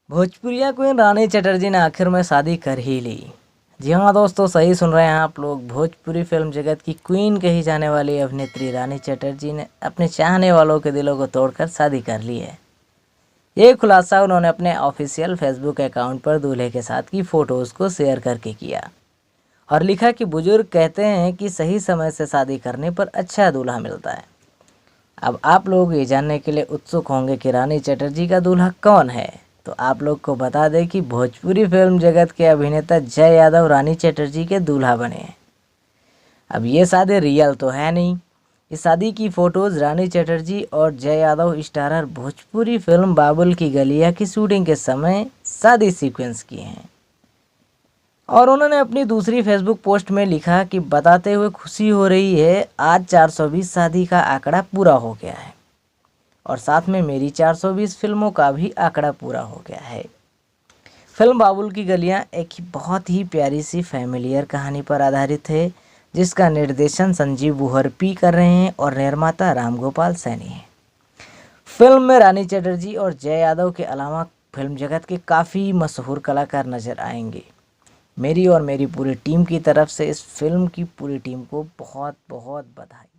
भोजपुरिया queen रानी चटर्जी ने आखिर में शादी कर ही ली। जी हाँ दोस्तों, सही सुन रहे हैं आप लोग। भोजपुरी फिल्म जगत की क्वीन कही जाने वाली अभिनेत्री रानी चटर्जी ने अपने चाहने वालों के दिलों को तोड़कर शादी कर ली है। ये खुलासा उन्होंने अपने ऑफिशियल फेसबुक अकाउंट पर दूल्हे के साथ की फ़ोटोज़ को शेयर करके किया और लिखा कि बुजुर्ग कहते हैं कि सही समय से शादी करने पर अच्छा दूल्हा मिलता है। अब आप लोग ये जानने के लिए उत्सुक होंगे कि रानी चटर्जी का दूल्हा कौन है, तो आप लोग को बता दें कि भोजपुरी फिल्म जगत के अभिनेता जय यादव रानी चटर्जी के दूल्हा बने हैं। अब ये शादी रियल तो है नहीं। इस शादी की फ़ोटोज़ रानी चटर्जी और जय यादव स्टारर भोजपुरी फिल्म बाबुल की गलियां की शूटिंग के समय शादी सीक्वेंस की हैं। और उन्होंने अपनी दूसरी फेसबुक पोस्ट में लिखा कि बताते हुए खुशी हो रही है, आज 420 शादी का आंकड़ा पूरा हो गया है और साथ में मेरी 420 फिल्मों का भी आंकड़ा पूरा हो गया है। फिल्म बाबुल की गलियां एक बहुत ही प्यारी सी फैमिलियर कहानी पर आधारित है, जिसका निर्देशन संजीव बुहरपी कर रहे हैं और निर्माता रामगोपाल सैनी है। फिल्म में रानी चटर्जी और जय यादव के अलावा फिल्म जगत के काफ़ी मशहूर कलाकार नजर आएंगे। मेरी और मेरी पूरी टीम की तरफ से इस फिल्म की पूरी टीम को बहुत बहुत बधाई।